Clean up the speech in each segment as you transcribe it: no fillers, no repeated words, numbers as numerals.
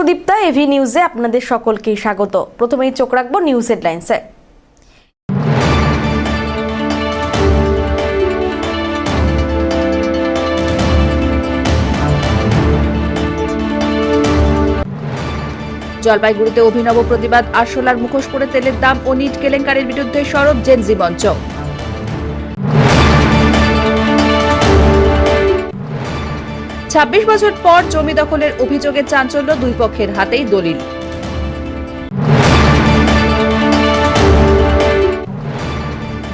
Sudipta, AV নিউজে আপনাদের সকলকে স্বাগত। প্রথমেই চোখ রাখবো নিউজ হেডলাইন্সে। জলপাইগুড়িতে অভিনব প্রতিবাদ, আরশোলার মুখোশ পরে তেলের দাম ও নিট কেলেঙ্কারির বিরুদ্ধে সরব জেনজি মঞ্চ। ছাব্বিশ বছর পর জমি দখলের অভিযোগে চাঞ্চল্য, দুই পক্ষের হাতেই দলিল।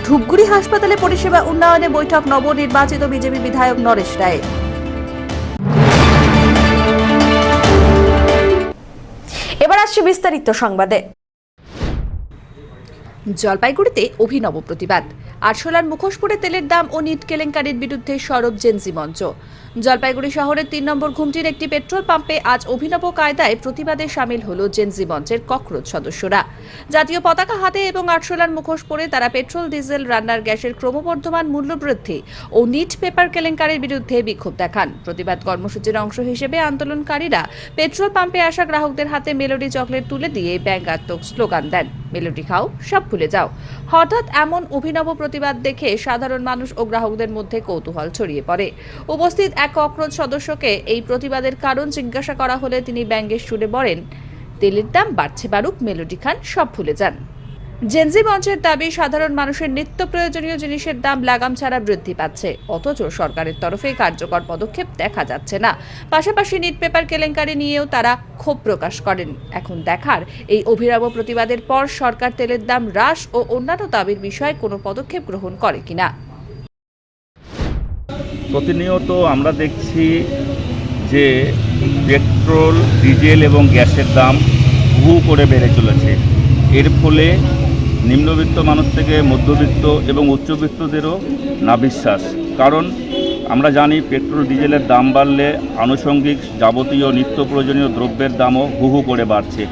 ধূপগুড়ি হাসপাতালে পরিষেবা উন্নয়নে বৈঠক নবনির্বাচিত বিজেপি বিধায়ক নরেশ রায়। এবার আসছে বিস্তারিত সংবাদে। জলপাইগুড়িতে অভিনব প্রতিবাদ, আরশোলার মুখোশ পরে তেলের দাম ও নিট কেলেঙ্কারির বিরুদ্ধে সরব জেনজি মঞ্চ। জলপাইগুড়ি শহরের ৩ নম্বর ঘুমটির একটি পেট্রোল পাম্পে আজ অভিনব কায়দায় প্রতিবাদে সামিল হল জেনজি মঞ্চের ককরোচ সদস্যরা। জাতীয় পতাকা হাতে এবং আরশোলার মুখোশ পরে তারা পেট্রোল, ডিজেল, রান্নার গ্যাসের ক্রমবর্ধমান মূল্যবৃদ্ধি ও নিট পেপার কেলেঙ্কারির বিরুদ্ধে বিক্ষোভ দেখান। প্রতিবাদ কর্মসূচির অংশ হিসেবে আন্দোলনকারীরা পেট্রোল পাম্পে আসা গ্রাহকদের হাতে মেলোডি চকলেট তুলে দিয়ে ব্যঙ্গাত্মক স্লোগান দেন, মেলোডি খাও, সব ভুলে যাও। হঠাৎ এমন অভিনব প্রতিবাদ দেখে সাধারণ মানুষ ও গ্রাহকদের মধ্যে কৌতূহল ছড়িয়ে পড়ে। উপস্থিত এক ককরোচ সদস্যকে এই প্রতিবাদের কারণ জিজ্ঞাসা করা হলে তিনি ব্যঙ্গের সুরে বলেন, তেলের দাম বাড়ছে বাড়ুক, মেলোডি খান, সব ভুলে যান। জেনজি মঞ্চের দাবি, সাধারণ মানুষের নিত্য প্রয়োজনীয় জিনিসের দাম লাগাম ছাড়া বৃদ্ধি পাচ্ছে, অথচ সরকারের তরফে কার্যকর পদক্ষেপ দেখা যাচ্ছে না। পাশাপাশি নিট পেপার কেলেঙ্কারি নিয়েও তারা ক্ষোভ প্রকাশ করেন। এখন দেখার, এই অভিনব প্রতিবাদের পর সরকার তেলের দাম হ্রাস ও অন্যান্য দাবির বিষয়ে কোনো পদক্ষেপ গ্রহণ করে কিনা। প্রতিনিয়ত আমরা দেখছি যে পেট্রোল, ডিজেল এবং গ্যাসের দাম হু করে বেড়ে চলেছে। এর ফলে নিম্নবিত্ত মানুষ থেকে মধ্যবিত্ত এবং উচ্চবিত্তদেরও নাবিশ্বাস। কারণ আমরা জানি পেট্রোল, ডিজেলের দাম বাড়লে আনুষঙ্গিক যাবতীয় নিত্য প্রয়োজনীয় দ্রব্যের দামও হু করে বাড়ছে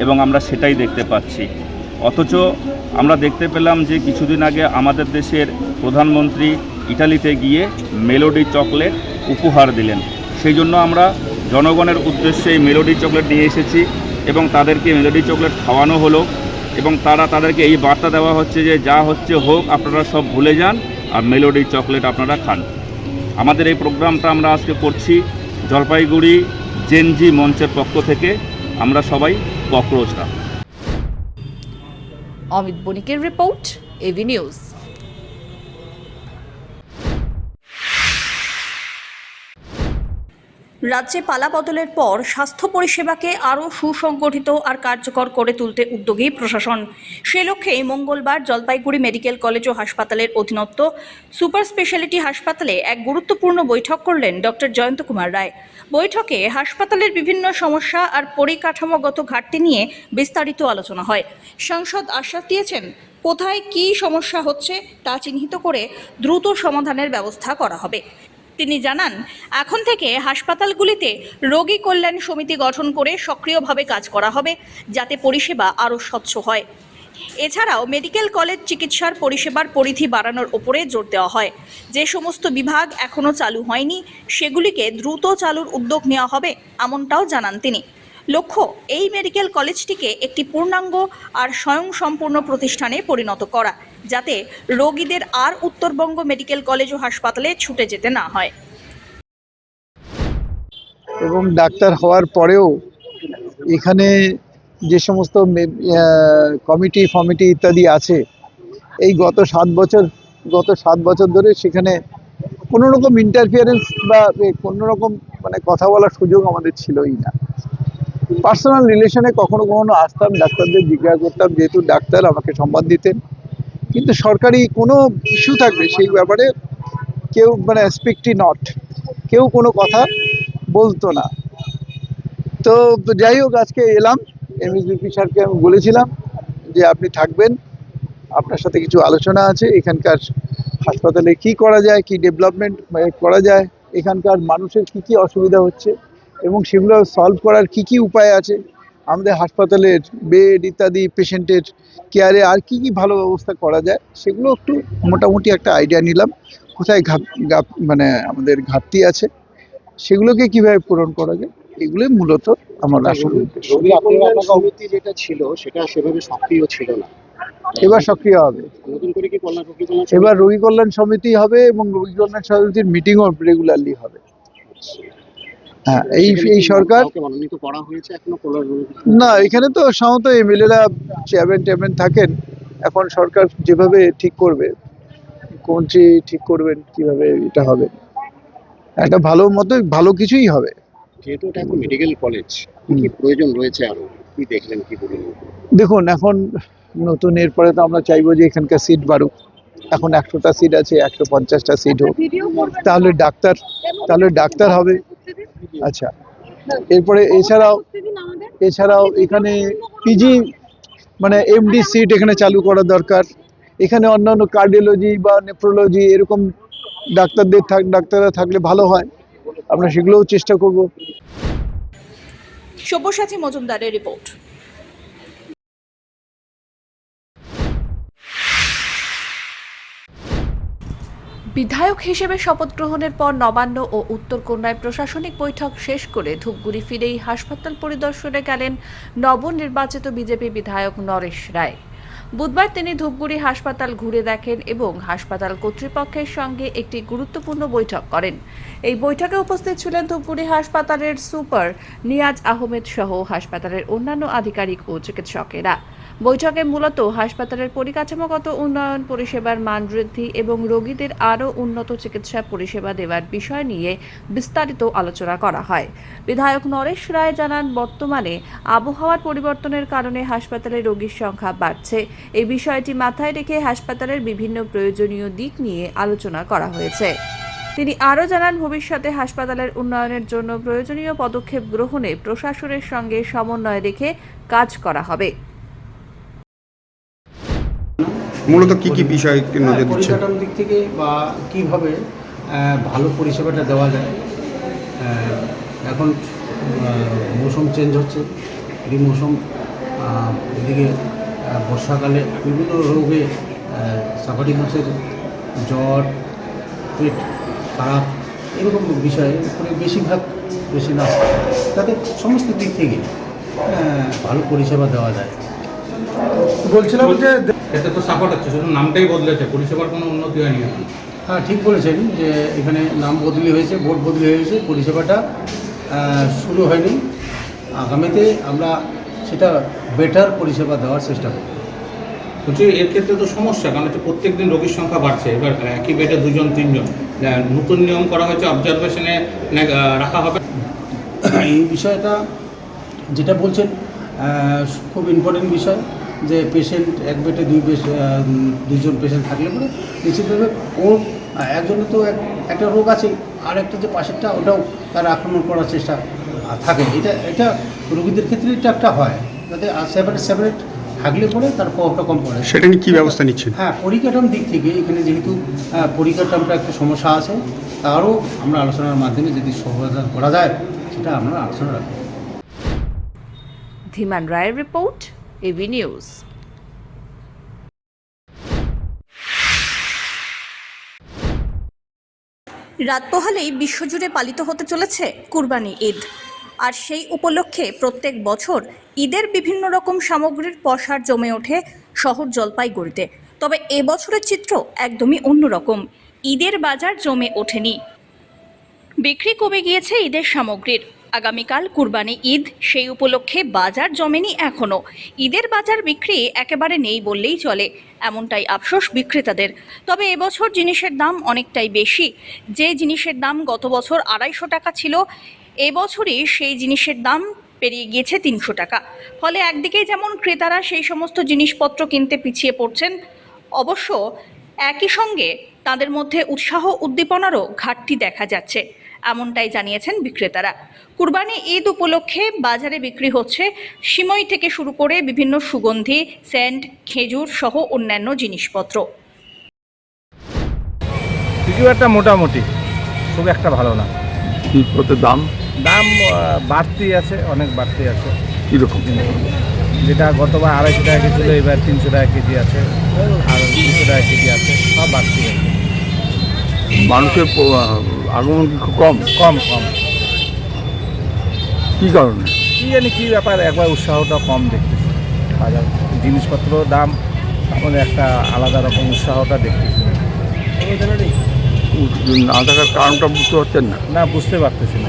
এবং আমরা সেটাই দেখতে পাচ্ছি। অথচ আমরা দেখতে পেলাম যে কিছুদিন আগে আমাদের দেশের প্রধানমন্ত্রী ইটালিতে গিয়ে মেলোডি চকলেট উপহার দিলেন। সেই জন্য আমরা জনগণের উদ্দেশ্যে এই মেলোডি চকলেট নিয়ে এসেছি এবং তাদেরকে মেলোডি চকলেট খাওয়ানো হলো এবং তাদেরকে এই বার্তা দেওয়া হচ্ছে যে যা হচ্ছে হোক, আপনারা সব ভুলে যান আর মেলোডি চকলেট আপনারা খান। আমাদের এই প্রোগ্রামটা আমরা আজকে করছি জলপাইগুড়ি জেনজি মঞ্চের পক্ষ থেকে। আমরা সবাই ককরোচরা। অমিত বণিকের রিপোর্ট, এভি নিউজ। রাজ্যে পালাবদলের পর স্বাস্থ্য পরিষেবাকে আরও সুসংগঠিত আর কার্যকর করে তুলতে উদ্যোগী প্রশাসন। সে লক্ষ্যে মঙ্গলবার জলপাইগুড়ি মেডিকেল কলেজ ও হাসপাতালের অধীনস্থ সুপার স্পেশালিটি হাসপাতালে এক গুরুত্বপূর্ণ বৈঠক করলেন ডক্টর জয়ন্ত কুমার রায়। বৈঠকে হাসপাতালের বিভিন্ন সমস্যা আর পরিকাঠামোগত ঘাটতি নিয়ে বিস্তারিত আলোচনা হয়। সাংসদ আশ্বাস দিয়েছেন, কোথায় কী সমস্যা হচ্ছে তা চিহ্নিত করে দ্রুত সমাধানের ব্যবস্থা করা হবে। তিনি জানান, এখন থেকে হাসপাতালগুলিতে রোগী কল্যাণ সমিতি গঠন করে সক্রিয়ভাবে কাজ করা হবে, যাতে পরিষেবা আরও স্বচ্ছ হয়। এছাড়াও মেডিকেল কলেজ চিকিৎসার পরিষেবার পরিধি বাড়ানোর ওপরে জোর দেওয়া হয়। যে সমস্ত বিভাগ এখনও চালু হয়নি সেগুলিকে দ্রুত চালুর উদ্যোগ নেওয়া হবে, এমনটাও জানান তিনি। লক্ষ্য, এই মেডিকেল কলেজটিকে একটি পূর্ণাঙ্গ আর স্বয়ংসম্পূর্ণ প্রতিষ্ঠানে পরিণত করা, যাতে রোগীদের আর উত্তরবঙ্গ মেডিকেল কলেজ ও হাসপাতালে ছুটে যেতে না হয়। এবং ডাক্তার হওয়ার পরেও এখানে যে সমস্ত কমিটি ইত্যাদি আছে, এই গত 7 বছর ধরে সেখানে কোনো রকম ইন্টারফিয়ারেন্স বা কোনো রকম কথা বলার সুযোগ আমাদের ছিলই না। পার্সোনাল রিলেশনে কখনো আসতাম, ডাক্তারদের জিজ্ঞাসা করতাম, যেহেতু ডাক্তার আমাকে সম্মান দিতেন, কিন্তু সরকারি কোনো ইস্যু থাকবে সেই ব্যাপারে কেউ স্পিকটি নট, কেউ কোনো কথা বলতো না। তো যাই হোক, আজকে এলাম, এমএসবিপি স্যারকে আমি বলেছিলাম যে আপনি থাকবেন, আপনার সাথে কিছু আলোচনা আছে, এখানকার হাসপাতালে কি করা যায়, কি ডেভেলপমেন্ট করা যায়, এখানকার মানুষের কি অসুবিধা হচ্ছে এবং সেগুলো সলভ করার কি উপায় আছে, আমাদের হাসপাতালের বেড ইত্যাদি পেশেন্টের কেয়ারে আর কি ভালো ব্যবস্থা করা যায়, সেগুলো একটু মোটামুটি একটা আইডিয়া নিলাম। কোথায় আমাদের ঘাটতি আছে সেগুলোকে কিভাবে পূরণ করা যায় এগুলোই মূলত আমার আসল উদ্দেশ্য। রোগী কল্যাণ সমিতি যেটা ছিল সেটা সেভাবে সক্রিয় ছিল না, এবার সক্রিয় হবে, নতুন করে কি রোগী কল্যাণ এবার রোগী কল্যাণ সমিতি হবে এবং রোগী কল্যাণ সমিতির মিটিংও রেগুলারলি হবে। হ্যাঁ, এই সরকার কাউকে মনোনীত করা হয়েছে এখনো কল্যাণ না, এখানে তো সাধারণত এমএলএরা চেয়ারম্যান থাকেন। এখন সরকার যেভাবে ঠিক করবে, কোনটি ঠিক করবেন, কিভাবে এটা হবে, একটা ভালো মতো ভালো কিছুই হবে। যেহেতু এটা একটা মেডিকেল কলেজ, কি প্রয়োজন রয়েছে আরো, কি দেখলেন, কি বলুন? দেখুন, এখন নতুন এরপরে তো আমরা চাইবো যে এখানকার সিট বাড়ুক। এখন 100টা সিট আছে, 150টা সিট হোক, তাহলে ডাক্তার হবে। আচ্ছা, এরপরে এছাড়াও এখানে পিজি মানে এমডি সিট এখানে চালু করা দরকার। এখানে অন্যান্য কার্ডিওলজি বা নেফ্রোলজি এরকম ডাক্তাররা থাকলে ভালো হয়, আমরা সেগুলোও চেষ্টা করব। সব্যসাচী মজুমদারের রিপোর্ট। বিধায়ক হিসেবে শপথ গ্রহণের পর নবান্ন ও উত্তরকন্যায় প্রশাসনিক বৈঠক শেষ করে ধূপগুড়ি ফিরেই হাসপাতাল পরিদর্শনে গেলেন নবনির্বাচিত বিজেপি বিধায়ক নরেশ রায়। বুধবার তিনি ধূপগুড়ি হাসপাতাল ঘুরে দেখেন এবং হাসপাতাল কর্তৃপক্ষের সঙ্গে একটি গুরুত্বপূর্ণ বৈঠক করেন। এই বৈঠকে উপস্থিত ছিলেন ধূপগুড়ি হাসপাতালের সুপার নিয়াজ আহমেদ সহ হাসপাতালের অন্যান্য আধিকারিক ও চিকিৎসকেরা। বৈঠকে মূলত হাসপাতালের পরিকাঠামোগত উন্নয়ন, পরিষেবার মান বৃদ্ধি এবং রোগীদের আরও উন্নত চিকিৎসা পরিষেবা দেওয়ার বিষয় নিয়ে বিস্তারিত আলোচনা করা হয়। বিধায়ক নরেশ রায় জানান, বর্তমানে আবহাওয়ার পরিবর্তনের কারণে হাসপাতালে রোগীর সংখ্যা বাড়ছে। এই বিষয়টি মাথায় রেখে হাসপাতালের বিভিন্ন প্রয়োজনীয় দিক নিয়ে আলোচনা করা হয়েছে। তিনি আরও জানান, ভবিষ্যতে হাসপাতালের উন্নয়নের জন্য প্রয়োজনীয় পদক্ষেপ গ্রহণে প্রশাসনের সঙ্গে সমন্বয় রেখে কাজ করা হবে। মূলত কি কি বিষয় নজর দিচ্ছেন? পরিকাঠামোর দিক থেকে বা কীভাবে ভালো পরিষেবাটা দেওয়া যায়। এখন মৌসুম চেঞ্জ হচ্ছে, এই মৌসুম এদিকে বর্ষাকালে বিভিন্ন রোগে সাফারি মাছের জ্বর, পেট খারাপ এরকম বিষয়ে করে বেশিরভাগ পেশেন্ট আসে, তাতে সমস্ত দিক থেকে ভালো পরিষেবা দেওয়া যায়। বলছিলাম যে এতে তো সাপোর্ট হচ্ছে, শুধু নামটাই বদলেছে, পরিষেবার কোনো উন্নতি হয়নি এখন। হ্যাঁ, ঠিক বলেছেন যে এখানে নাম বদলি হয়েছে, বোর্ড বদলি হয়েছে, পরিষেবাটা শুরু হয়নি। আগামীতে আমরা সেটা বেটার পরিষেবা দেওয়ার চেষ্টা করব। বলছি এর ক্ষেত্রে তো সমস্যা, কারণ হচ্ছে প্রত্যেক দিন রোগীর সংখ্যা বাড়ছে। এবার একই বেডে 2-3 নতুন নিয়ম করা হয়েছে, অবজারভেশনে রাখা হবে। এই বিষয়টা যেটা বলছেন খুব ইম্পর্টেন্ট বিষয়, যে পেশেন্ট এক বেডে দুইজন পেশেন্ট থাকলে পরে নিশ্চিতভাবে ওর একজনের তো একটা রোগ আছে, আর একটা যে পাশেরটা ওটাও তার আক্রমণ করার চেষ্টা থাকে। এটা রোগীদের ক্ষেত্রে এটা একটা হয়, যাতে সেপারেট থাকলে পরে তার প্রভাবটা কম পড়ে। সেটা নিয়ে কী ব্যবস্থা নিচ্ছেন? হ্যাঁ, পরিকাঠামোর দিক থেকে এখানে যেহেতু পরিকাঠামোটা একটা সমস্যা আছে, তারও আমরা আলোচনার মাধ্যমে যদি সমাধান করা যায় সেটা আমরা আলোচনা রাখব। ধীমান রায়ের রিপোর্ট, এবি নিউজ। রাত পোহালেই বিশ্বজুড়ে পালিত হতে চলেছে কুরবানি ঈদ। আর সেই উপলক্ষে প্রত্যেক বছর ঈদের বিভিন্ন রকম সামগ্রীর পসরা জমে ওঠে শহর জলপাইগুড়িতে। তবে এবছরের চিত্র একদমই অন্যরকম। ঈদের বাজার জমে ওঠেনি, বিক্রি কমে গিয়েছে ঈদের সামগ্রীর। আগামীকাল কুরবানি ঈদ, সেই উপলক্ষে বাজার জমেনি এখনও। ঈদের বাজার বিক্রি একেবারে নেই বললেই চলে, এমনটাই আফসোস বিক্রেতাদের। তবে এবছর জিনিসের দাম অনেকটাই বেশি। যে জিনিসের দাম গত বছর 250 টাকা ছিল, এবছরই সেই জিনিসের দাম পেরিয়ে গিয়েছে 300 টাকা। ফলে একদিকে যেমন ক্রেতারা সেই সমস্ত জিনিসপত্র কিনতে পিছিয়ে পড়ছেন, অবশ্য একই সঙ্গে তাদের মধ্যে উৎসাহ উদ্দীপনারও ঘাটতি দেখা যাচ্ছে, এমনটাই জানিয়েছেন বিক্রেতারা। কুরবানি ঈদ উপলক্ষে বাজারে বিক্রি হচ্ছে সিমই থেকে শুরু করে বিভিন্ন সুগন্ধি, সেন্ট, খেজুর সহ অন্যান্য জিনিসপত্র। কিছু একটা মোটামুটি, খুব একটা ভালো না। জিনিসপত্রের দাম বাড়তি আছে, অনেক বাড়তি আছে। কীরকম? যেটা গতবার 250 টাকা কেজি ছিল, এবার 300 টাকা কেজি আছে, আর 200 টাকা কেজি আছে, সব বাড়তি আছে। মানুষের আগমন কি খুব কম? কম। কি কারণে? কী জানি কী ব্যাপার, একবার উৎসাহটা কম দেখতেছি। বাজার জিনিসপত্র দাম, আমাদের একটা আলাদা রকম উৎসাহটা দেখতেছি না থাকার কারণটা বুঝতে পারছেন না? না, বুঝতে পারতেছি না।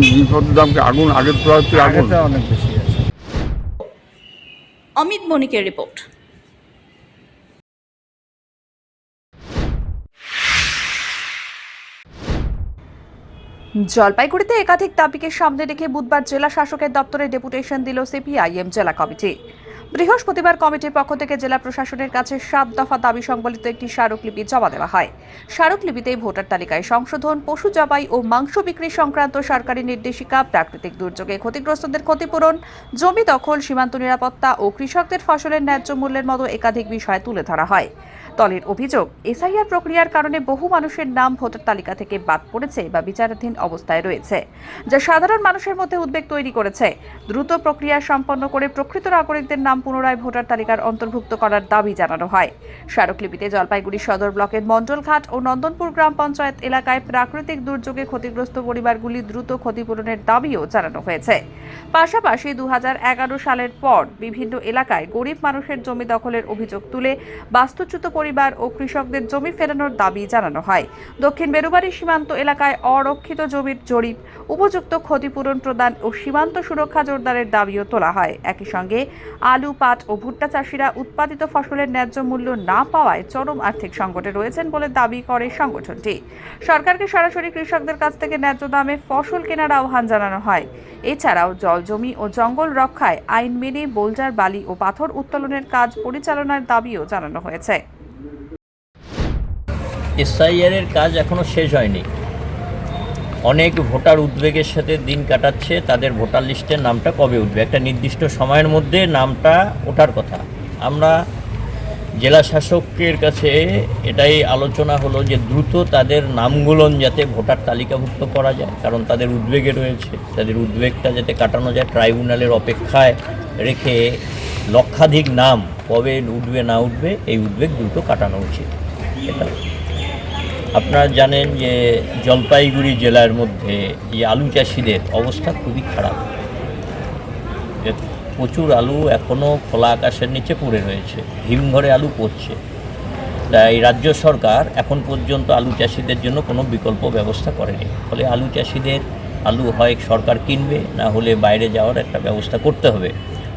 জিনিসপত্রের দাম কি আগুন আগের তুলনায় আগুন? আগেরটা অনেক বেশি আছে। অমিত বণিকের রিপোর্ট। জলপাইগুড়িতে একাধিক দাবিকে সামনে রেখে বুধবার জেলা শাসকের দপ্তরে ডেপুটেশন দিল সিপিআইএম জেলা কমিটি। বৃহস্পতিবার কমিটির পক্ষ থেকে জেলা প্রশাসনের কাছে 7 দফা দাবি সংবলিত একটি স্মারকলিপি জমা দেওয়া হয়। স্মারকলিপিতে ভোটার তালিকায় সংশোধন, পশু জবাই ও মাংস বিক্রি সংক্রান্ত সরকারি নির্দেশিকা, প্রাকৃতিক দুর্যোগে ক্ষতিগ্রস্তদের ক্ষতিপূরণ, জমি দখল, সীমান্ত নিরাপত্তা ও কৃষকদের ফসলের ন্যায্য মূল্যের মতো একাধিক বিষয় তুলে ধরা হয়। দলের অভিযোগ, এসআইআর প্রক্রিয়ার কারণে বহু মানুষের নাম ভোটার তালিকা থেকে বাদ পড়েছে বা বিচারাধীন অবস্থায় রয়েছে, যা সাধারণ মানুষের মধ্যে উদ্বেগ তৈরি করেছে। দ্রুত প্রক্রিয়া সম্পন্ন করে প্রকৃত নাগরিকদের নাম পুনরায় ভোটার তালিকার অন্তর্ভুক্ত করার দাবি জানানো হয়। স্মারকলিপিতে জলপাইগুড়ি সদর ব্লকের মণ্ডলঘাট ও নন্দনপুর গ্রাম পঞ্চায়েত এলাকায় প্রাকৃতিক দুর্যোগে ক্ষতিগ্রস্ত পরিবারগুলি দ্রুত ক্ষতিপূরণের দাবিও জানানো হয়েছে। পাশাপাশি 2011 সালের পর বিভিন্ন এলাকায় গরিব মানুষের জমি দখলের অভিযোগ তুলে বাস্তুচ্যুত পরিবার ও কৃষকদের জমি ফেরানোর দাবি জানানো হয়। দক্ষিণ বেরুবাড়ি সীমান্ত এলাকায় অরক্ষিত জমির জরিপ, উপযুক্ত ক্ষতিপূরণ প্রদান ও সীমান্ত সুরক্ষা জোরদারের দাবিও তোলা হয়। একই সঙ্গে আলু, পাট ও ভুট্টা চাষিরা উৎপাদিত ফসলের ন্যায্য মূল্য না পাওয়ায় চরম আর্থিক সংকটে রয়েছেন বলে দাবি করে সংগঠনটি। সরকারকে সরাসরি কৃষকদের কাছ থেকে ন্যায্য দামে ফসল কেনার আহ্বান জানানো হয়। এছাড়াও জল, জমি ও জঙ্গল রক্ষায় আইন মেনে বোল্ডার, বালি ও পাথর উত্তোলনের কাজ পরিচালনার দাবিও জানানো হয়েছে। এসআইআর এর কাজ এখনো শেষ হয়নি। অনেক ভোটার উদ্বেগের সাথে দিন কাটাচ্ছে, তাদের ভোটার লিস্টের নামটা কবে উঠবে, একটা নির্দিষ্ট সময়ের মধ্যে নামটা ওঠার কথা। আমরা জেলা শাসকের কাছে এটাই আলোচনা হলো যে দ্রুত তাদের নামগুলো যাতে ভোটার তালিকাভুক্ত করা যায়, কারণ তাদের উদ্বেগে রয়েছে, তাদের উদ্বেগটা যাতে কাটানো যায়। ট্রাইব্যুনালের অপেক্ষায় রেখে লক্ষাধিক নাম কবে উঠবে না উঠবে এই উদ্বেগ দ্রুত কাটানো উচিত। এটা আপনারা জানেন যে জলপাইগুড়ি জেলার মধ্যে এই আলু চাষিদের অবস্থা খুবই খারাপ। প্রচুর আলু এখনও খোলা আকাশের নিচে পড়ে রয়েছে, হিমঘরে আলু পড়ছে। তাই রাজ্য সরকার এখন পর্যন্ত আলু চাষিদের জন্য কোনো বিকল্প ব্যবস্থা করেনি। ফলে আলু চাষিদের আলু হয় সরকার কিনবে, না হলে বাইরে যাওয়ার একটা ব্যবস্থা করতে হবে।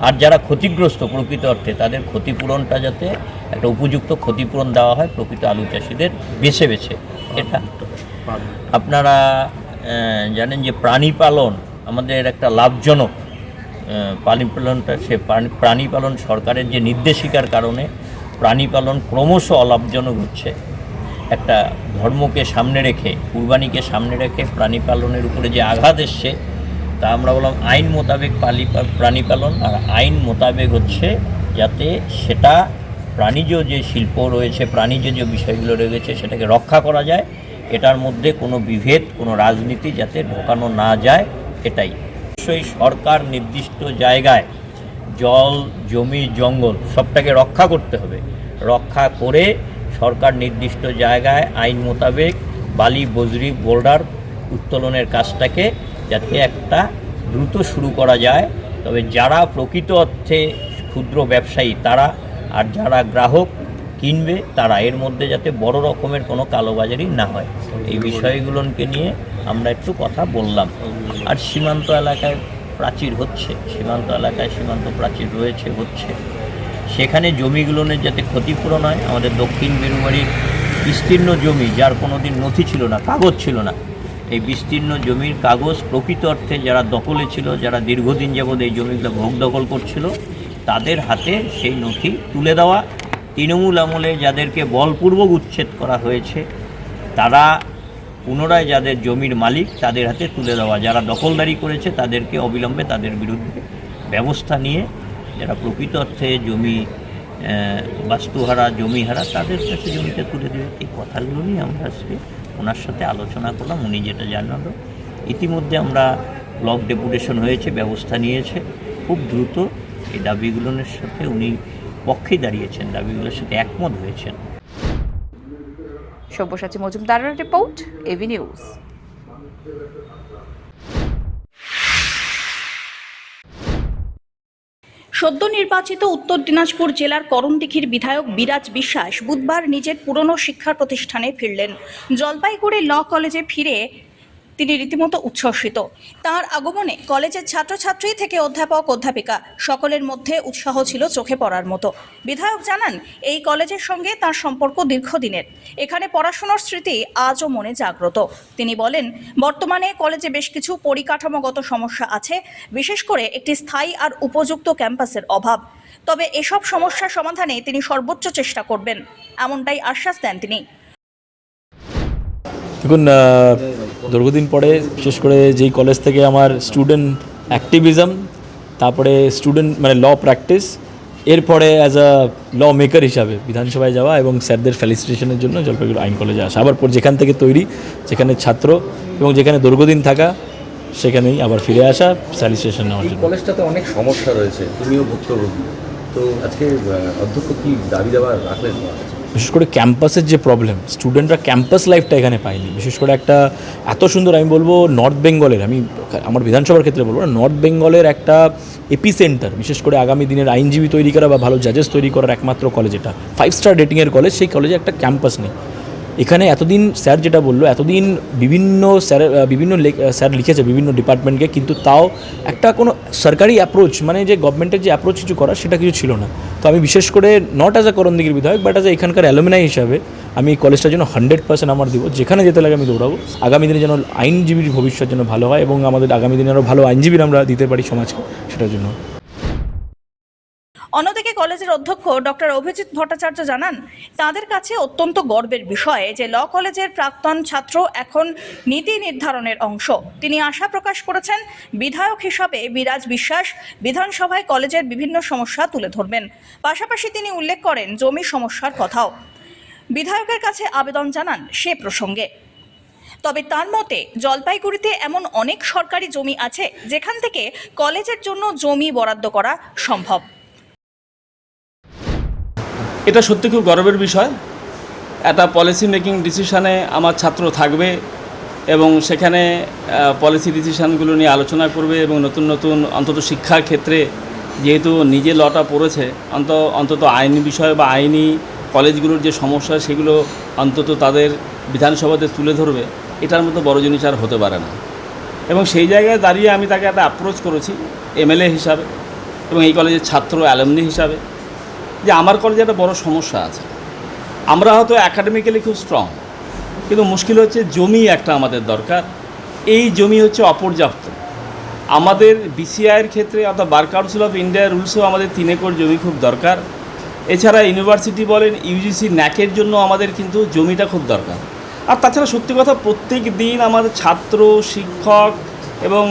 আর যারা ক্ষতিগ্রস্ত প্রকৃত অর্থে, তাদের ক্ষতিপূরণটা যাতে একটা উপযুক্ত ক্ষতিপূরণ দেওয়া হয় প্রকৃত আলু চাষিদের বেছে বেছে। এটা আপনারা জানেন যে প্রাণী পালন আমাদের একটা লাভজনক প্রাণী পালনটা, সে প্রাণী পালন সরকারের যে নির্দেশিকার কারণে প্রাণী পালন ক্রমশ অলাভজনক হচ্ছে। একটা ধর্মকে সামনে রেখে, কুরবানিকে সামনে রেখে প্রাণী পালনের উপরে যে আঘাত এসছে, তা আমরা বললাম আইন মোতাবেক প্রাণী পালন। আর আইন মোতাবেক হচ্ছে যাতে সেটা প্রাণীজ যে শিল্প রয়েছে, প্রাণীজ যে বিষয়গুলো রয়েছে সেটাকে রক্ষা করা যায়। এটার মধ্যে কোনো বিভেদ, কোনো রাজনীতি যাতে ঢোকানো না যায়, এটাই। অবশ্যই সরকার নির্দিষ্ট জায়গায় জল, জমি, জঙ্গল সবটাকে রক্ষা করতে হবে। রক্ষা করে সরকার নির্দিষ্ট জায়গায় আইন মোতাবেক বালি, বজরি, বোল্ডার উত্তোলনের কাজটাকে যাতে একটা দ্রুত শুরু করা যায়। তবে যারা প্রকৃত অর্থে ক্ষুদ্র ব্যবসায়ী তারা, আর যারা গ্রাহক কিনবে তারা, এর মধ্যে যাতে বড় রকমের কোনো কালোবাজারি না হয়, এই বিষয়গুলোকে নিয়ে আমরা একটু কথা বললাম। আর সীমান্ত এলাকায় প্রাচীর হচ্ছে, সীমান্ত এলাকায় সীমান্ত প্রাচীর রয়েছে, হচ্ছে, সেখানে জমিগুলোর যাতে ক্ষতিপূরণ হয়। আমাদের দক্ষিণ বেরুবাড়ির বিস্তীর্ণ জমি, যার কোনো দিন নথি ছিল না, কাগজ ছিল না, এই বিস্তীর্ণ জমির কাগজ প্রকৃত অর্থে যারা দখলে ছিল, যারা দীর্ঘদিন যাবৎ এই জমিগুলো ভোগ দখল করছিল, তাদের হাতে সেই নথি তুলে দেওয়া। তৃণমূল আমলে যাদেরকে বলপূর্বক উচ্ছেদ করা হয়েছে, তারা পুনরায় যাদের জমির মালিক তাদের হাতে তুলে দেওয়া। যারা দখলদারি করেছে তাদেরকে অবিলম্বে তাদের বিরুদ্ধে ব্যবস্থা নিয়ে, যারা প্রকৃত অর্থে জমি বাস্তুহারা, জমিহারা, তাদের কাছে জমিতে তুলে দেবে। এই কথাগুলো নিয়ে আমরা আজকে ওনার সাথে আলোচনা করলাম। উনি যেটা জানালো, ইতিমধ্যে আমরা ব্লক ডেপুটেশন হয়েছে, ব্যবস্থা নিয়েছে। খুব দ্রুত এই দাবিগুলোর সাথে উনি পক্ষেই দাঁড়িয়েছেন, দাবিগুলোর সাথে একমত হয়েছেন। সব্যসাচী মজুমদারের রিপোর্ট, এবি নিউজ। সদ্য নির্বাচিত উত্তর দিনাজপুর জেলার করণদিঘির বিধায়ক বিরাজ বিশ্বাস বুধবার নিজের পুরনো শিক্ষা প্রতিষ্ঠানে ফিরলেন। জলপাইগুড়ি ল কলেজে ফিরে তিনি রীতিমতো উচ্ছ্বসিত। তার আগমনে কলেজের ছাত্রছাত্রী থেকে অধ্যাপক অধ্যাপিকা সকলের মধ্যে উৎসাহ ছিল চোখে পড়ার মতো। বিধায়ক জানান, এই কলেজের সঙ্গে তার সম্পর্ক দীর্ঘদিনের। এখানে পড়াশোনার স্মৃতি আজও মনে জাগ্রত। তিনি বলেন, বর্তমানে কলেজে বেশ কিছু পরিকাঠামোগত সমস্যা আছে, বিশেষ করে একটি স্থায়ী আর উপযুক্ত ক্যাম্পাসের অভাব। তবে এসব সমস্যা সমাধানে তিনি সর্বোচ্চ চেষ্টা করবেন, এমনটাই আশ্বাস দেন তিনি। দেখুন, দীর্ঘদিন পরে বিশেষ করে যেই কলেজ থেকে আমার স্টুডেন্ট অ্যাক্টিভিজম, তারপরে স্টুডেন্ট মানে ল প্র্যাকটিস, এরপরে অ্যাজ আ ল মেকার হিসাবে বিধানসভায় যাওয়া এবং স্যারদের ফেলিসিটেশনের জন্য জলপাইগুড়ি আইন কলেজে আসা, আবার পর যেখান থেকে তৈরি, যেখানে ছাত্র এবং যেখানে দীর্ঘদিন থাকা, সেখানেই আবার ফিরে আসা ফেলিসিটেশন নেওয়ার জন্য। কলেজটাতে অনেক সমস্যা রয়েছে, তুমিও ভুক্তভোগী, তো আজকে অধ্যক্ষ কি দাবি দেওয়া রাখলেন? বিশেষ করে ক্যাম্পাসের যে প্রবলেম, স্টুডেন্টরা ক্যাম্পাস লাইফটা এখানে পায়নি। বিশেষ করে একটা এত সুন্দর, আমি বলবো নর্থ বেঙ্গলের, আমি আমার বিধানসভার ক্ষেত্রে বলবো না, নর্থ বেঙ্গলের একটা এপিসেন্টার, বিশেষ করে আগামী দিনের আইনজীবী তৈরি করা বা ভালো জাজেস তৈরি করার একমাত্র কলেজ এটা, 5 স্টার রেটিংয়ের কলেজ। সেই কলেজে একটা ক্যাম্পাস নেই। এখানে এতদিন স্যার যেটা বললো, এতদিন বিভিন্ন স্যার লিখেছে বিভিন্ন ডিপার্টমেন্টকে, কিন্তু তাও একটা কোনো সরকারি অ্যাপ্রোচ, মানে যে গভর্নমেন্টের যে অ্যাপ্রোচ কিছু করা, সেটা কিছু ছিল না। তো আমি বিশেষ করে নট অ্যাজ আ করণদিঘির বিধায়ক, বাট অ্যাজ এখানকার অ্যালুমিনাই হিসাবে আমি এই কলেজটার জন্য 100% আমার দিব। যেখানে যেতে লাগে আমি দৌড়াবো। আগামী দিনে যেন আইনজীবীর ভবিষ্যৎ যেন ভালো হয় এবং আমাদের আগামী দিনে আরও ভালো আইনজীবীর আমরা দিতে পারি সমাজকে, সেটার জন্য। অন্যদিকে কলেজের অধ্যক্ষ ডক্টর অভিজিৎ ভট্টাচার্য জানান, তাদের কাছে অত্যন্ত গর্বের বিষয় যে ল কলেজের প্রাক্তন ছাত্র এখন নীতি নির্ধারণের অংশ। তিনি আশা প্রকাশ করেছেন, বিধায়ক হিসাবে বিরাজ বিশ্বাস বিধানসভায় কলেজের বিভিন্ন সমস্যা তুলে ধরবেন। পাশাপাশি তিনি উল্লেখ করেন জমি সমস্যার কথাও। বিধায়কের কাছে আবেদন জানান সে প্রসঙ্গে। তবে তার মতে, জলপাইগুড়িতে এমন অনেক সরকারি জমি আছে যেখান থেকে কলেজের জন্য জমি বরাদ্দ করা সম্ভব। এটা সত্যি খুব গর্বের বিষয়। একটা পলিসি মেকিং ডিসিশানে আমার ছাত্র থাকবে এবং সেখানে পলিসি ডিসিশানগুলো নিয়ে আলোচনা করবে এবং নতুন নতুন অন্তত শিক্ষার ক্ষেত্রে যেহেতু নিজে লটা পড়েছে, অন্তত আইনি বিষয় বা আইনি কলেজগুলোর যে সমস্যা সেগুলো অন্তত তাদের বিধানসভাতে তুলে ধরবে। এটার মতো বড় জিনিস আর হতে পারে না। এবং সেই জায়গায় দাঁড়িয়ে আমি তাকে একটা অ্যাপ্রোচ করেছি এমএলএ হিসাবে এবং এই কলেজের ছাত্র অ্যালুমনি হিসাবে, যে আমার কলেজে একটা বড় সমস্যা আছে। আমরা হয়তো একাডেমিক্যালি খুব স্ট্রং, কিন্তু মুশকিল হচ্ছে জমি একটা আমাদের দরকার। এই জমি হচ্ছে অপর্যাপ্ত। আমাদের বিসিআইয়ের ক্ষেত্রে অর্থাৎ বার কাউন্সিল অফ ইন্ডিয়ার রুলসেও আমাদের 3 একর জমি খুব দরকার। এছাড়া ইউনিভার্সিটি বলেন, ইউজিসি ন্যাকের জন্য আমাদের কিন্তু জমিটা খুব দরকার। আর তাছাড়া সত্যি কথা, প্রত্যেক দিন আমাদের ছাত্র, শিক্ষক এবং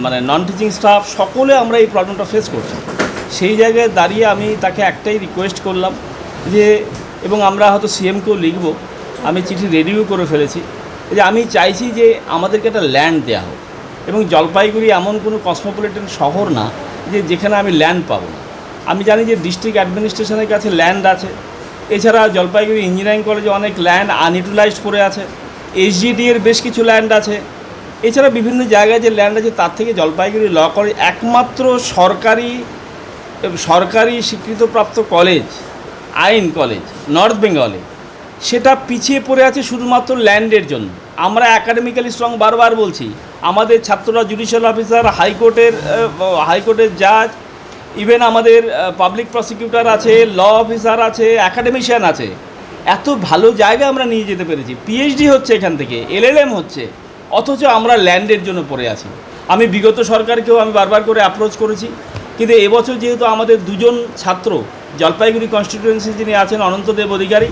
মানে নন টিচিং স্টাফ সকলে আমরা এই প্রবলেমটা ফেস করছি। সেই জায়গায় দাঁড়িয়ে আমি তাকে একটাই রিকোয়েস্ট করলাম যে, এবং আমরা হয়তো সিএমকেও লিখব, আমি চিঠি রেডিও করে ফেলেছি, যে আমি চাইছি যে আমাদেরকে একটা ল্যান্ড দেওয়া হোক। এবং জলপাইগুড়ি এমন কোনো কসমোপলিটন শহর না যে যেখানে আমি ল্যান্ড পাবো না। আমি জানি যে ডিস্ট্রিক্ট অ্যাডমিনিস্ট্রেশনের কাছে ল্যান্ড আছে। এছাড়া জলপাইগুড়ি ইঞ্জিনিয়ারিং কলেজে অনেক ল্যান্ড আনইউটিলাইজড পড়ে আছে। এসজিডি এর বেশ কিছু ল্যান্ড আছে। এছাড়া বিভিন্ন জায়গায় যে ল্যান্ড আছে, তার থেকে জলপাইগুড়ি ল কলেজ একমাত্র সরকারি স্বীকৃতপ্রাপ্ত কলেজ, আইন কলেজ নর্থ বেঙ্গলে, সেটা পিছিয়ে পড়ে আছে শুধুমাত্র ল্যান্ডের জন্য। আমরা একাডেমিক্যালি স্ট্রং, বারবার বলছি। আমাদের ছাত্ররা জুডিশিয়াল অফিসার, হাইকোর্টের জাজ, ইভেন আমাদের পাবলিক প্রসিকিউটর আছে, ল অফিসার আছে, একাডেমিশিয়ান আছে। এত ভালো জায়গা আমরা নিয়ে যেতে পেরেছি। পিএইচডি হচ্ছে এখান থেকে, এলএলএম হচ্ছে, অথচ আমরা ল্যান্ডের জন্য পড়ে আছি। আমি বিগত সরকারকেও আমি বারবার করে অ্যাপ্রোচ করেছি, কিন্তু এবছর যেহেতু আমাদের 2জন ছাত্র জলপাইগুড়ি কনস্টিটিউয়েন্সি যিনি আছেন অনন্তদেব অধিকারী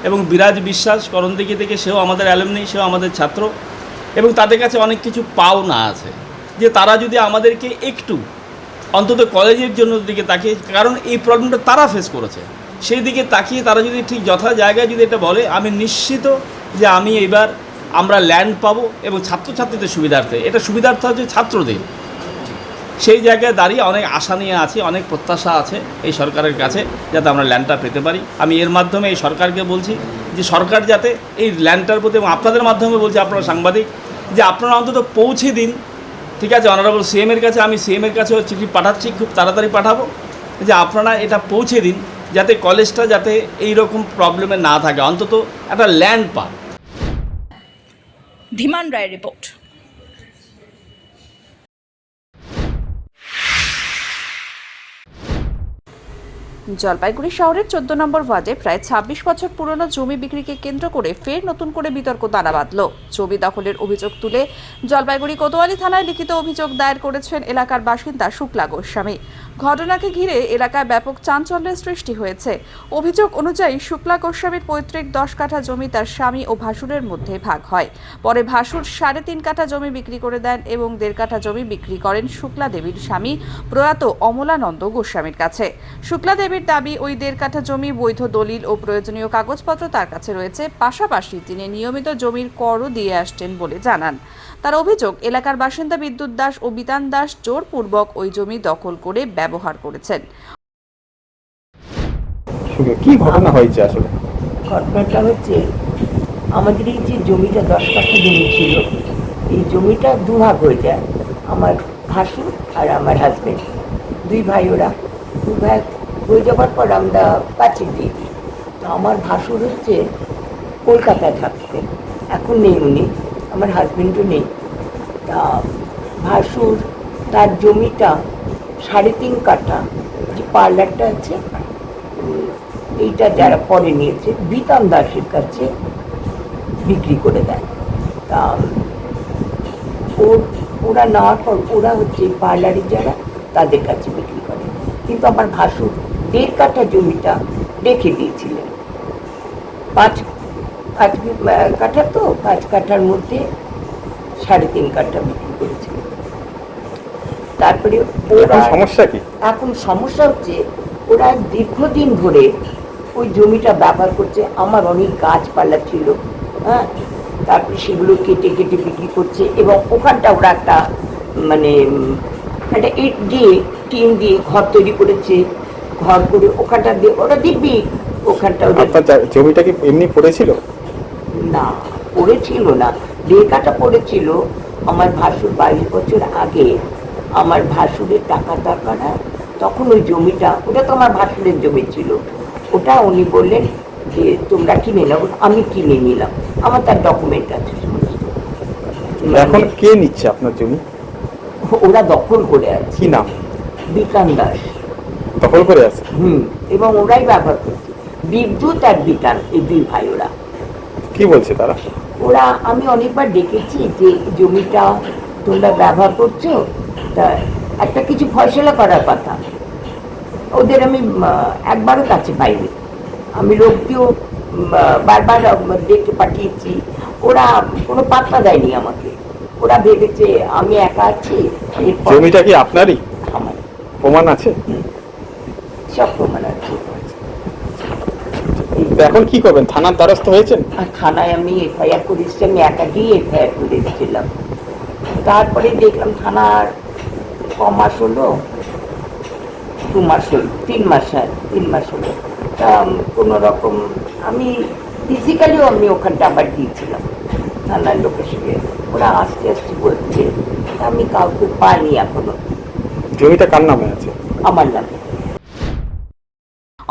এবং বিরাজ বিশ্বাস করণদিঘি থেকে, সেও আমাদের অ্যালুমনি, সেও আমাদের ছাত্র, এবং তাদের কাছে অনেক কিছু পাওনা আছে, যে তারা যদি আমাদেরকে একটু অন্তত কলেজের জন্য দিকে তাকিয়ে, কারণ এই প্রবলেমটা তারা ফেস করেছে, সেই দিকে তাকিয়ে তারা যদি ঠিক যথা জায়গায় যদি এটা বলে, আমি নিশ্চিত যে আমি এবার আমরা ল্যান্ড পাবো এবং ছাত্রছাত্রীদের সুবিধার্থে। এটা সুবিধার্থে হচ্ছে ছাত্রদের। সেই জায়গায় দাঁড়িয়ে অনেক আশা নিয়ে আছি, অনেক প্রত্যাশা আছে এই সরকারের কাছে, যাতে আমরা ল্যান্ডটা পেতে পারি। আমি এর মাধ্যমে এই সরকারকে বলছি যে সরকার যাতে এই ল্যান্ডটার প্রতি, এবং আপনাদের মাধ্যমে বলছি, আপনারা সাংবাদিক, যে আপনারা অন্তত পৌঁছে দিন ঠিক আছে, অনারেবল সিএমের কাছে, আমি সিএমের কাছেও চিঠি পাঠাচ্ছি, খুব তাড়াতাড়ি পাঠাবো, যে আপনারা এটা পৌঁছে দিন যাতে কলেজটা যাতে এই রকম প্রবলেমে না থাকে, অন্তত একটা ল্যান্ড পাক। ধীমান রায়ের রিপোর্ট। জলপাইগুড়ি শহরের 14 নম্বর ওয়ার্ডে প্রায় 26 বছর পুরনো জমি বিক্রিকে কেন্দ্র করে ফের নতুন করে বিতর্ক দানা বাঁধল। জমি দখলের অভিযোগ তুলে জলপাইগুড়ি কোতোয়ালি থানায় লিখিত অভিযোগ দায়ের করেছেন এলাকার বাসিন্দা শুক্লা গোস্বামী। ঘটনাকে ঘিরে এলাকায় ব্যাপক চাঞ্চল্যের সৃষ্টি হয়েছে। অভিযোগ অনুযায়ী শুক্লা গোস্বামীর পৈতৃক 10 কাঠা জমি তার স্বামী ও ভাসুরের মধ্যে ভাগ হয়। পরে ভাসুর 3.5 কাঠা জমি বিক্রি করে দেন এবং 1.5 কাঠা জমি বিক্রি করেন শুক্লা দেবীর স্বামী প্রয়াত অমলানন্দ গোস্বামীর কাছে। শুক্লা দেবীর দাবি, ওই 1.5 কাঠা জমি বৈধ দলিল ও প্রয়োজনীয় কাগজপত্র তার কাছে রয়েছে। পাশাপাশি তিনি নিয়মিত জমির করও দিয়ে আসছেন বলে জানান। তার অভিযোগ, এলাকার বাসিন্দা বিদ্যুৎ দাস ও বিতান দাস জোরপূর্বক ওই জমি দখল করে ব্যবহার করেছেন। কি ঘটনা হয়েছে আসলে? ঘটনাটা হচ্ছে, আমাদের এই যে জমিটা 10 কাঠা জমি ছিল, এই জমিটা দুভাগ হয়ে যায়। আমার ভাসুর আর আমার হাজব্যান্ড, 2 ভাই, ওরা 2 ভাই হয়ে যাওয়ার পর আমরা পাঁচিল দিয়ে দিই। তো আমার ভাসুর হচ্ছে কলকাতায় থাকতেন, এখন নেই উনি, আমার হাজব্যান্ডও নেই। তা ভাসুর তার জমিটা 3.5 কাঠা, যে পার্লারটা আছে এইটা যারা পরে নিয়েছে বিতান দাসের কাছে বিক্রি করে দেয়। তা ওরা নেওয়ার পর ওরা হচ্ছে পার্লারে যারা তাদের কাছে বিক্রি করে, কিন্তু আমার ভাসুর 1.5 কাঠা জমিটা রেখে দিয়েছিলেন। 5 কাঠা, তো 5 কাঠার মধ্যে 3.5 কাঠা বিক্রি করেছিল। তারপরে সমস্যা কি? এখন সমস্যা হচ্ছে, ওরা দীর্ঘদিন ধরে ওই জমিটা ব্যবহার করছে। আমার অনেক গাছপালা ছিল, হ্যাঁ, তারপরে সেগুলো কেটে কেটে বিক্রি করছে। এবং ওখানটা ওরা একটা একটা ইট দিয়ে টিন দিয়ে ঘর তৈরি করেছে, ঘর করে ওখানটা দিয়ে ওরা দিব্যি ওখানটা। জমিটা কি এমনি পড়েছিল? না, পড়েছিল না, 1.5 কাঠা পড়েছিল। আমার ভাসুর 22 বছর আগে আমার ভাসুরের টাকা দরকার, তখন ওই জমিটা, ওটা তো আমার ভাসুরের জমি ছিল, ওটা উনি বললেন যে তোমরা কিনে নাও। আমি কিনে নিলাম, আমার তার ডকুমেন্ট আছে সমস্ত। এখন কে নিচ্ছে আপনার জমি? ওরা দখল করে আছে। কি নাম? বিতান দাস দখল করে আছে। এবং ওরাই ব্যবহার করছে, বিদ্যুৎ আর বিতান, এই 2 ভাই। ওরা কি বলছে তারা? ওরা, আমি অনেকবার দেখেছি যে জমিটা তোমরা ব্যবহার করছো, তা একটা কিছু ফয়সলা করার কথা। ওদের আমি একবারও কাছে পাইনি, আমি লোক দিয়েও বারবার ডেকে পাঠিয়েছি, ওরা কোনো পাত্তা দেয়নি আমাকে। ওরা ভেবেছে আমি একা আছি। জমিটা কি আপনারই? আমার। প্রমাণ আছে? সব প্রমাণ আছে। এখন কি করবেন? থানার দ্বারস্থ হয়েছেন? আর থানায় আমি এফআইআর করেছি, আমি একা গিয়ে এফআইআর করে এসেছিলাম। তারপরে দেখলাম থানার কমাস হলো, 2 মাস হলো, 3 মাস হলো। তা কোনো রকম আমি ফিজিক্যালিও আমি ওখানটা আবার দিয়েছিলাম থানার লোকের সঙ্গে। ওরা আস্তে আস্তে বলছে, আমি কাউকে পাইনি এখনো। জমিটা কার নামে আছে? আমার নামে।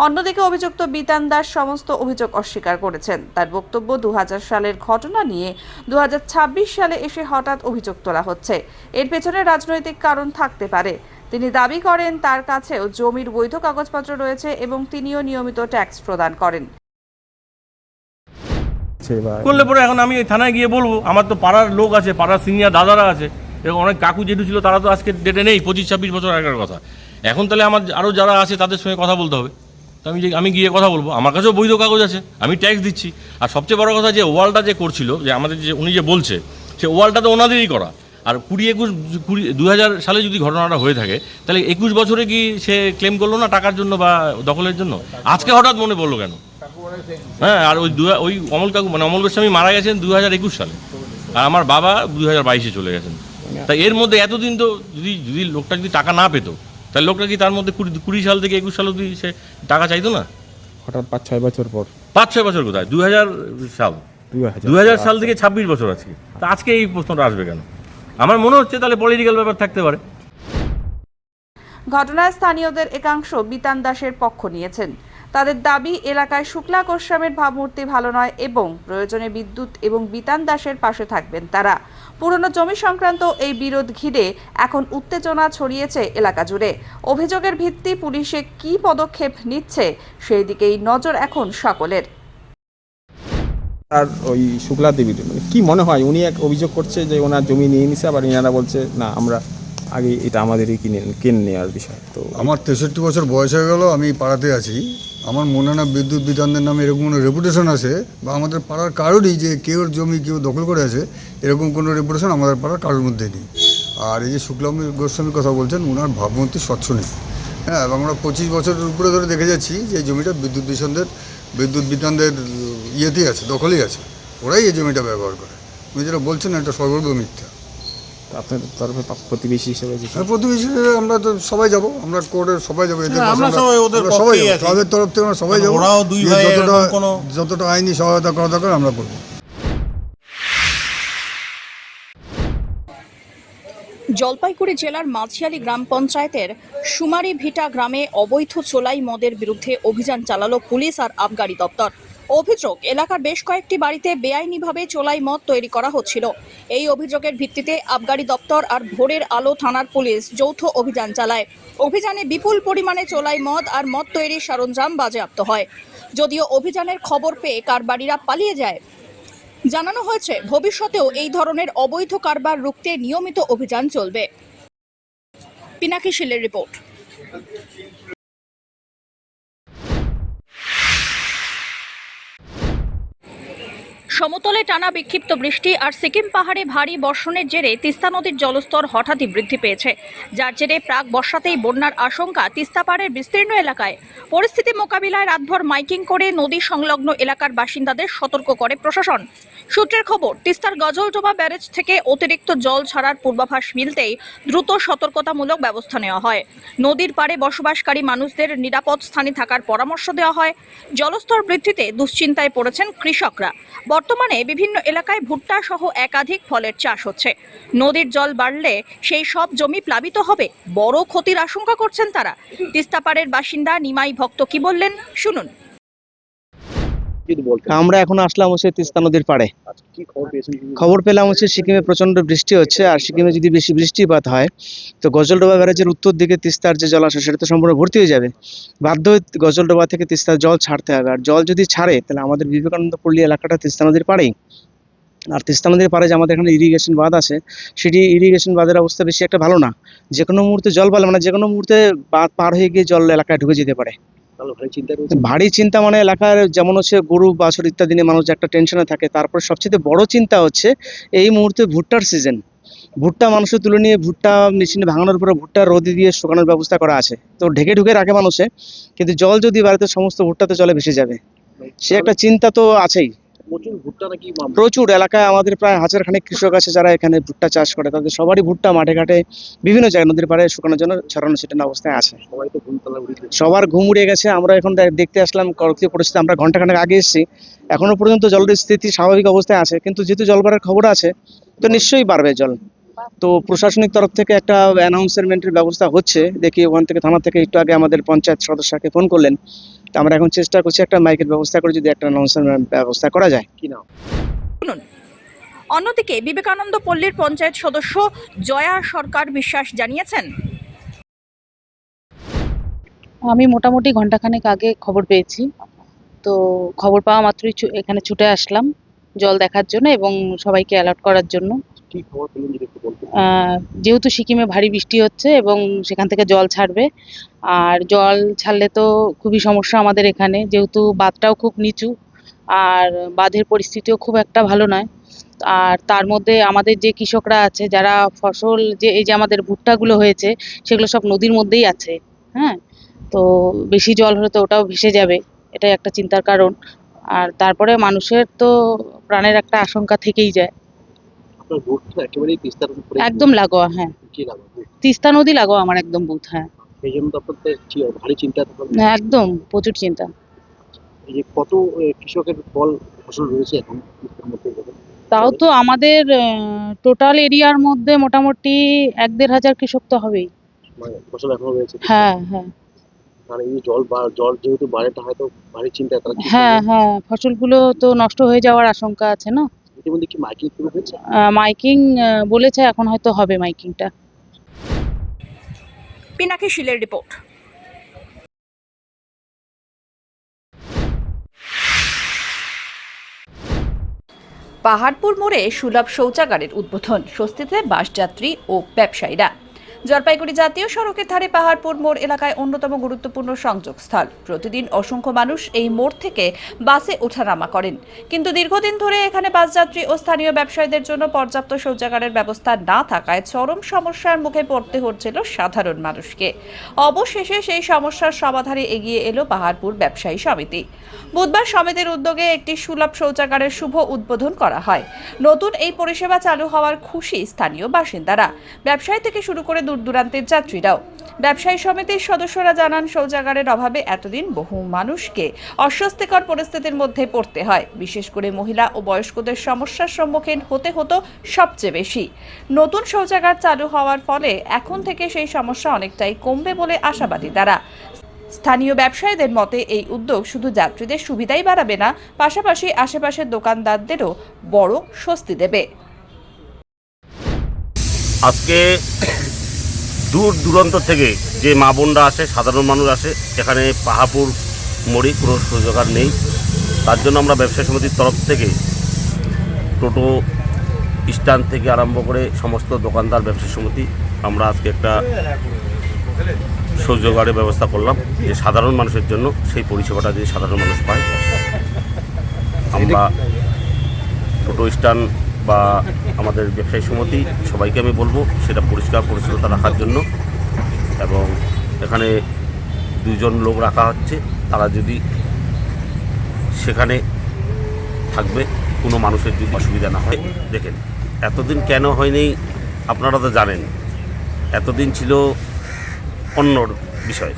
অন্যদিকে অভিযুক্ত বিতান দাস সমস্ত অভিযোগ অস্বীকার করেছেন। তার বক্তব্য, 2000 সালের ঘটনা নিয়ে 2026 সালে এসে হঠাৎ অভিযোগ তোলা হচ্ছে। এর পেছনে রাজনৈতিক কারণ থাকতে পারে। তিনি দাবি করেন তার কাছেও জমির বৈধ কাগজপত্র রয়েছে এবং তিনিও নিয়মিত ট্যাক্স প্রদান করেন। করলে পরে এখন আমি থানায় গিয়ে বলবো, আমার তো পাড়ার লোক আছে, পাড়ার সিনিয়র দাদারা আছে, এবং অনেক কাকু জেঠু ছিল, তারা তো আজকে ডেটে নেই, 25-26 বছর আগের কথা। এখন তাহলে আমার আরও যারা আছে তাদের সঙ্গে কথা বলতে হবে। তো আমি গিয়ে কথা বলবো, আমার কাছেও বৈধ কাগজ আছে, আমি ট্যাক্স দিচ্ছি। আর সবচেয়ে বড় কথা, যে ওয়ালটা যে করছিল, যে আমাদের যে উনি যে বলছে, সে ওয়ালটা তো ওনাদেরই করা। আর 2000 সালে যদি ঘটনাটা হয়ে থাকে, তাহলে 21 বছরে কি সে ক্লেম করলো না টাকার জন্য বা দখলের জন্য? আজকে হঠাৎ মনে পড়লো কেন? হ্যাঁ, আর ওই অমল কাকু, অমল গোস্বামী মারা গেছেন 2021 সালে, আর আমার বাবা 2022-এ চলে গেছেন। তাই এর মধ্যে এতদিন তো যদি লোকটা যদি টাকা না পেতো, তাহলে লোকটা কি তার মধ্যে 20 সাল থেকে 21 সাল অবধি সে টাকা চাইতো না? হঠাৎ 5-6 বছর পর। 5-6 বছর কোথায়? 2000 সাল থেকে 26 বছর আছে। তা আজকে এই প্রশ্নটা আসবে কেন? আমার মনে হচ্ছে তাহলে পলিটিক্যাল ব্যাপার থাকতে পারে। ঘটনায় স্থানীয়দের একাংশ বিতান দাসের পক্ষ নিয়েছেন। তাদের দাবি, এলাকায় শুক্লা গোস্বামীর ভাবমূর্তি ভালো নয় এবং প্রয়োজনে বিদ্যুৎ এবং বিতান দাসের পাশে থাকবেন তারা। পুরনো জমি সংক্রান্ত এই বিরোধ ঘিরে এখন উত্তেজনা ছড়িয়েছে এলাকা জুড়ে। অভিযোগের ভিত্তি পুলিশে কী পদক্ষেপ নিচ্ছে সেই দিকেই নজর এখন সকলের। আর ওই শুক্লা দেবীর মানে কি মনে হয়, উনি এক অভিযোগ করছে যে ওনার জমি নিয়ে নিছে, আবার ইনারা বলছে না আমরা আগে এটা আমাদেরই কিনে নেওয়ার বিষয়। তো আমার 63 বছর বয়স হয়ে গেল, আমি পাড়াতে আছি। আমার মনে হয় না বিদ্যুৎ বিতানদের নামে এরকম কোনো রেপুটেশন আছে, বা আমাদের পাড়ার কারোরই যে কেউ জমি কেউ দখল করে আছে এরকম কোনো রেপুটেশন আমাদের পাড়ার কারোর মধ্যে নেই। আর এই যে শুক্লা গোস্বামীর কথা বলছেন, ওনার ভাবমূর্তি স্বচ্ছ নেই। হ্যাঁ, এবং আমরা 25 বছরের উপরে ধরে দেখে যাচ্ছি যে এই জমিটা বিদ্যুৎ বিতানদের ইয়েতেই আছে, দখলেই আছে। ওরাই এই জমিটা ব্যবহার করে। উনি যেটা বলছেন এটা সর্বৈব মিথ্যা। আপনাদের তরফে প্রতিবেশী হিসেবে প্রতিবেশী হিসেবে আমরা তো সবাই যাব, আমরা কোর্টের সবাই যাবো, তাদের তরফ থেকে আমরা সবাই যাবো, যতটা আইনি সহায়তা করা দরকার আমরা করবো। জলপাইগুড়ি জেলার মাঝিয়ালি গ্রাম পঞ্চায়েতের সুমারি ভিটা গ্রামে অবৈধ চোলাই মদের বিরুদ্ধে অভিযান চালালো পুলিশ আর আবগারি দপ্তর। অভিযোগ, এলাকার বেশ কয়েকটি বাড়িতে বেআইনিভাবে চোলাই মদ তৈরি করা হচ্ছিল। এই অভিযোগের ভিত্তিতে আবগারি দপ্তর আর ভোরের আলো থানার পুলিশ যৌথ অভিযান চালায়। অভিযানে বিপুল পরিমাণে চোলাই মদ আর মদ তৈরির সরঞ্জাম বাজেয়াপ্ত হয়। যদিও অভিযানের খবর পেয়ে কারবারিরা পালিয়ে যায়। জানানো হয়েছে ভবিষ্যতেও এই ধরনের অবৈধ কারবার রুখতে নিয়মিত অভিযান চলবে। পিনাকি শীলের রিপোর্ট। সমতলে টানা বিক্ষিপ্ত বৃষ্টি আর সিকিম পাহাড়ে ভারী বর্ষণের জেরে তিস্তা নদীর জলস্তর হঠাৎই বৃদ্ধি পেয়েছে, যার জেরে প্রাক বর্ষাতেই বন্যার আশঙ্কা তিস্তা পাড়ের বিস্তীর্ণ এলাকায়। পরিস্থিতি মোকাবিলায় রাতভর মাইকিং করে নদী সংলগ্ন এলাকার বাসিন্দাদের সতর্ক করে প্রশাসন। সূত্রের খবর, তিস্তার গজলডোবা ব্যারেজ থেকে অতিরিক্ত জল ছাড়ার পূর্বাভাস মিলতেই দ্রুত সতর্কতামূলক ব্যবস্থা নেওয়া হয়। নদীর পাড়ে বসবাসকারী মানুষদের নিরাপদ স্থানে থাকার পরামর্শ দেওয়া হয়। জলস্তর বৃদ্ধিতে দুশ্চিন্তায় পড়েছেন কৃষকরা। বর্তমানে বিভিন্ন এলাকায় ভুট্টা সহ একাধিক ফলের চাষ হচ্ছে। নদীর জল বাড়লে সেই সব জমি প্লাবিত হবে, বড় ক্ষতির আশঙ্কা করছেন তারা। তিস্তাপাড়ের বাসিন্দা নিমাই ভক্ত কি বললেন শুনুন। আমরা এখন আসলাম হচ্ছে তিস্তা নদীর পাড়ে। খবর পেলাম হচ্ছে সিকিমে প্রচন্ড বৃষ্টি হচ্ছে, আর সিকিমে যদি বেশি বৃষ্টিপাত হয় তো গজলডোবা ব্যারেজের উত্তর দিকে তিস্তার যে জলাশয় সেটা তো সম্পূর্ণ ভর্তি হয়ে যাবে। বাধ্য হয়ে গজলডোবা থেকে তিস্তার জল ছাড়তে হবে, আর জল যদি ছাড়ে তাহলে আমাদের বিবেকানন্দ পল্লী এলাকাটা তিস্তা নদীর পাড়েই। আর তিস্তা নদীর পাড়ে যে আমাদের এখানে ইরিগেশন বাঁধ আছে, সেটি ইরিগেশন বাঁধের অবস্থা বেশি একটা ভালো না। যে কোনো মুহূর্তে জল বাড়লে মানে যে কোনো মুহূর্তে বাঁধ পার হয়ে গিয়ে জল এলাকায় ঢুকে যেতে পারে। ভারী চিন্তা মানে এলাকার যেমন হচ্ছে গরু বাছুর ইত্যাদি নিয়ে মানুষ একটা টেনশনে থাকে। তারপর সবচেয়ে বড় চিন্তা হচ্ছে এই মুহূর্তে ভুট্টার সিজন। ভুট্টা মানুষের তুলে নিয়ে ভুট্টা মেশিনে ভাঙানোর পরে ভুট্টা রোদে দিয়ে শুকানোর ব্যবস্থা করা আছে, তো ঢেকে ঢুকে রাখে মানুষে। কিন্তু জল যদি বাড়িতে সমস্ত ভুট্টাতে জলে ভেসে যাবে, সে একটা চিন্তা তো আছেই। প্রচুর এলাকায় আমাদের প্রায় 1000 খানেক কৃষক আছে যারা এখানে ভুট্টা চাষ করে। তাদের সবারই ভুট্টা মাঠে ঘাটে বিভিন্ন জায়গায় নদীর পাড়ে শুকানোর জন্য ছড়ানো ছিটানো অবস্থায় আছে। সবার ঘুম উড়ে গেছে। আমরা এখন দেখতে আসলাম করোনা পরিস্থিতি, আমরা ঘন্টাখানেক আগে এসেছি। এখনো পর্যন্ত জলের স্থিতি স্বাভাবিক অবস্থায় আছে, কিন্তু যেহেতু জল বাড়ার খবর আছে তো নিশ্চয়ই বাড়বে জল। তো প্রশাসনিক তরফ থেকে একটা অ্যানাউন্সমেন্টের ব্যবস্থা হচ্ছে। দেখি ওখান থেকে থানা থেকে একটু আগে আমাদের পঞ্চায়েত সদস্যকে ফোন করলেন, তো আমরা এখন চেষ্টা করছি একটা মাইকের ব্যবস্থা করে যদি একটা অ্যানাউন্সমেন্ট ব্যবস্থা করা যায়। অন্যদিকে বিবেকানন্দ পল্লীর পঞ্চায়েত সদস্য জয়া সরকার বিশ্বাস জানিয়েছেন, আমি মোটামুটি ঘন্টাখানেক আগে খবর পেয়েছি, তো খবর পাওয়া মাত্রই এখানে ছুটে আসলাম জল দেখার জন্য এবং সবাইকে অ্যালার্ট করার জন্য। যেহেতু সিকিমে ভারী বৃষ্টি হচ্ছে এবং সেখান থেকে জল ছাড়বে, আর জল ছাড়লে তো খুবই সমস্যা আমাদের এখানে, যেহেতু বাঁধটাও খুব নিচু আর বাঁধের পরিস্থিতিও খুব একটা ভালো নয়। আর তার মধ্যে আমাদের যে কৃষকরা আছে যারা ফসল যে এই যে আমাদের ভুট্টাগুলো হয়েছে সেগুলো সব নদীর মধ্যেই আছে। হ্যাঁ, তো বেশি জল হলে তো ওটাও ভেসে যাবে, এটাই একটা চিন্তার কারণ। আর তারপরে মানুষের তো প্রাণের একটা আশঙ্কা থেকেই যায়। একদম লাগোয়া, হ্যাঁ তিস্তা নদী লাগোয়া আমার একদম বুথ। হ্যাঁ একদম প্রচুর চিন্তা। কত কৃষকের ফসল রয়েছে এখন? তাও তো আমাদের টোটাল এরিয়ার মধ্যে মোটামুটি 1-1.5 হাজার কৃষক তো হবেই। মানে ফসল এখনো রয়েছে? হ্যাঁ হ্যাঁ আর এই জল যেহেতু বাড়ে, তা হয়তো ভারী চিন্তা, তারা কি হ্যাঁ করবে? হ্যাঁ ফসলগুলো তো নষ্ট হয়ে যাওয়ার আশঙ্কা আছে না। ইতিমধ্যে কি মাইকিং শুরু হয়েছে? মাইকিং বলেছে, এখন হয়তো হবে মাইকিংটা। পিনাকি শিলের রিপোর্ট। পাহাড়পুর মোড়ে সুলভ শৌচাগারের উদ্বোধন, স্বস্তিতে বাসযাত্রী ও ব্যবসায়ীরা। জলপাইগুড়ি জাতীয় সড়কের ধারে পাহাড়পুর মোড় এলাকায় অন্যতম গুরুত্বপূর্ণ সংযোগস্থল। প্রতিদিন অসংখ্য মানুষ এই মোড় থেকে বাসে ওঠানামা করেন, কিন্তু দীর্ঘদিন ধরে এখানে বাসযাত্রী ও স্থানীয় ব্যবসায়ীদের জন্য পর্যাপ্ত শৌচাগারের ব্যবস্থা না থাকায় চরম সমস্যার মুখে পড়তে হচ্ছিল সাধারণ মানুষকে। অবশেষে সেই সমস্যার সমাধানে এগিয়ে এলো পাহাড়পুর ব্যবসায়ী সমিতি। বুধবার সমিতির উদ্যোগে একটি সুলভ শৌচাগারের শুভ উদ্বোধন করা হয়। নতুন এই পরিষেবা চালু হওয়ার খুশি স্থানীয় বাসিন্দারা, ব্যবসায়ী থেকে শুরু করে দূর দূরান্তের যাত্রীরাও। ব্যবসায়ী সমিতির সদস্যরা জানান, শৌচাগারের অভাবে এতদিন বহু মানুষকে অস্বস্তিকর পরিস্থিতির মধ্যে পড়তে হয়। বিশেষ করে মহিলা ও বয়স্কদের সমস্যার সম্মুখীন হতে হতো সবচেয়ে বেশি। নতুন শৌচাগার চালু হওয়ার ফলে এখন থেকে সেই সমস্যা অনেকটাই কমবে বলে আশাবাদী তারা। স্থানীয় ব্যবসায়ীদের মতে এই উদ্যোগ শুধু যাত্রীদের সুবিধাই বাড়াবে না, পাশাপাশি আশেপাশের দোকানদারদেরও বড় স্বস্তি দেবে। আজকে দূর দূরান্ত থেকে যে মা বোনরা আসে, সাধারণ মানুষ আসে, এখানে পাহাড়পুর মোড়ে কোনো শৌচাগার নেই। তার জন্য আমরা ব্যবসায়ী সমিতির তরফ থেকে টোটো স্ট্যান্ড থেকে আরম্ভ করে সমস্ত দোকানদার ব্যবসায়ী সমিতি আমরা আজকে একটা শৌচাগারের ব্যবস্থা করলাম, যে সাধারণ মানুষের জন্য সেই পরিষেবাটা যে সাধারণ মানুষ পায়। আমরা টোটো স্ট্যান্ড বা আমাদের ব্যবসায়ী সমিতি সবাইকে আমি বলবো সেটা পরিষ্কার পরিচ্ছন্নতা রাখার জন্য, এবং এখানে 2 জন লোক রাখা হচ্ছে, তারা যদি সেখানে থাকবে, কোনো মানুষের যদি অসুবিধা না হয়। দেখেন, এতদিন কেন হয়নি আপনারা তো জানেন, এতদিন ছিল অন্য বিষয়।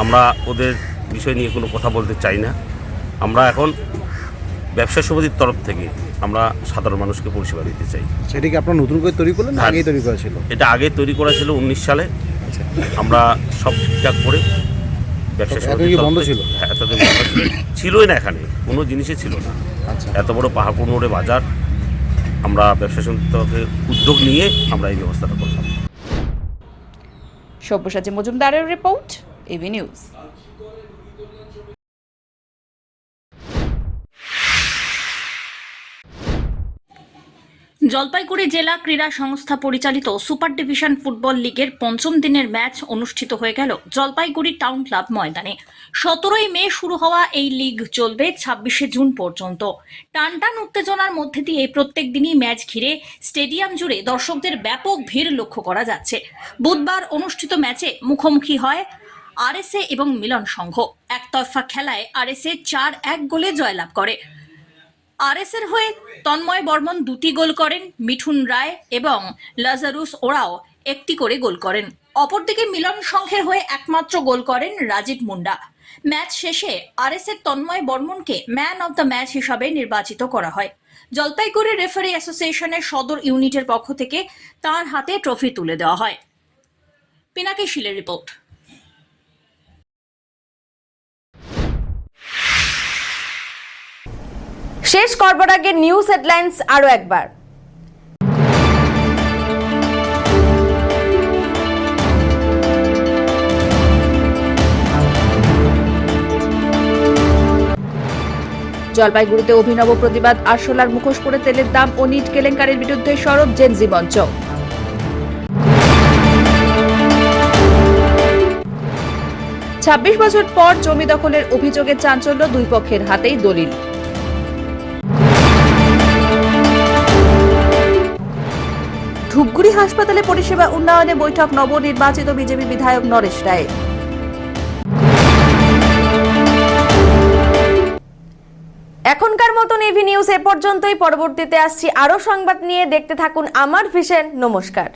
আমরা ওদের বিষয় নিয়ে কোনো কথা বলতে চাই না। আমরা এখন ব্যবসা সমিতির তরফ থেকে আমরা সাধারণ মানুষকে পরিষেবা দিতে চাই। সেটা কি আপনারা নতুন করে তৈরি করলেন না আগেই তৈরি করা ছিল? এটা আগে তৈরি করা ছিল 19 সালে। আমরা সব ঠিকঠাক করে ব্যবসা সমিতি বন্ধ ছিল। হ্যাঁ, এতদিন বন্ধ ছিল, ছিলই না, এখানে কোনো জিনিসই ছিল না। এত বড় পাহাড়পুর মোড়ে বাজার, আমরা ব্যবসা সমিতির তরফে উদ্যোগ নিয়ে আমরা এই ব্যবস্থাটা করলাম। সব্যসাচী মজুমদারের রিপোর্ট, এবি নিউজ। জলপাইগুড়ি জেলা ক্রীড়া সংস্থা পরিচালিত সুপার ডিভিশন ফুটবল লিগের 5ম দিনের ম্যাচ অনুষ্ঠিত হয়ে গেল জলপাইগুড়ি টাউন ক্লাব ময়দানে। 17ই মে শুরু হওয়া এই লিগ চলবে 26শে জুন পর্যন্ত। টানটান উত্তেজনার মধ্যে দিয়ে প্রত্যেক দিনই ম্যাচ ঘিরে স্টেডিয়াম জুড়ে দর্শকদের ব্যাপক ভিড় লক্ষ্য করা যাচ্ছে। বুধবার অনুষ্ঠিত ম্যাচে মুখোমুখি হয় আরএসএ এবং মিলন সংঘ। একতরফা খেলায় আরএসএ 4-1 গোলে জয়লাভ করে। আরএসের হয়ে তন্ময় বর্মন 2টি গোল করেন, মিঠুন রায় এবং লাজারুস ওরাও 1টি করে গোল করেন। অপরদিকে মিলন সংঘের হয়ে একমাত্র গোল করেন রাজীব মুন্ডা। ম্যাচ শেষে আরএসের তন্ময় বর্মনকে ম্যান অব দ্য ম্যাচ হিসাবে নির্বাচিত করা হয়। জলপাইগুড়ি রেফারি অ্যাসোসিয়েশনের সদর ইউনিটের পক্ষ থেকে তার হাতে ট্রফি তুলে দেওয়া হয়। পিনাকি শিলের রিপোর্ট। শেষ করবার আগে নিউজ হেডলাইন্স আরো একবার। জলপাইগুড়িতে অভিনব প্রতিবাদ, আরশোলার মুখোশ পরে তেলের দাম ও নিট কেলেঙ্কারির বিরুদ্ধে সরব জেনজি মঞ্চ। ছাব্বিশ বছর পর জমি দখলের অভিযোগে চাঞ্চল্য, 2 পক্ষের হাতেই দলিল। ধূপগুড়ি হাসপাতালে পরিষেবা উন্নয়নে বৈঠক নবনির্বাচিত বিজেপি বিধায়ক নরেশ রায়। এখনকার মতন এভি নিউজ এ পর্যন্তই। পরবর্তীতে আসছি আরো সংবাদ নিয়ে। দেখতে থাকুন আমার ভিশন। নমস্কার।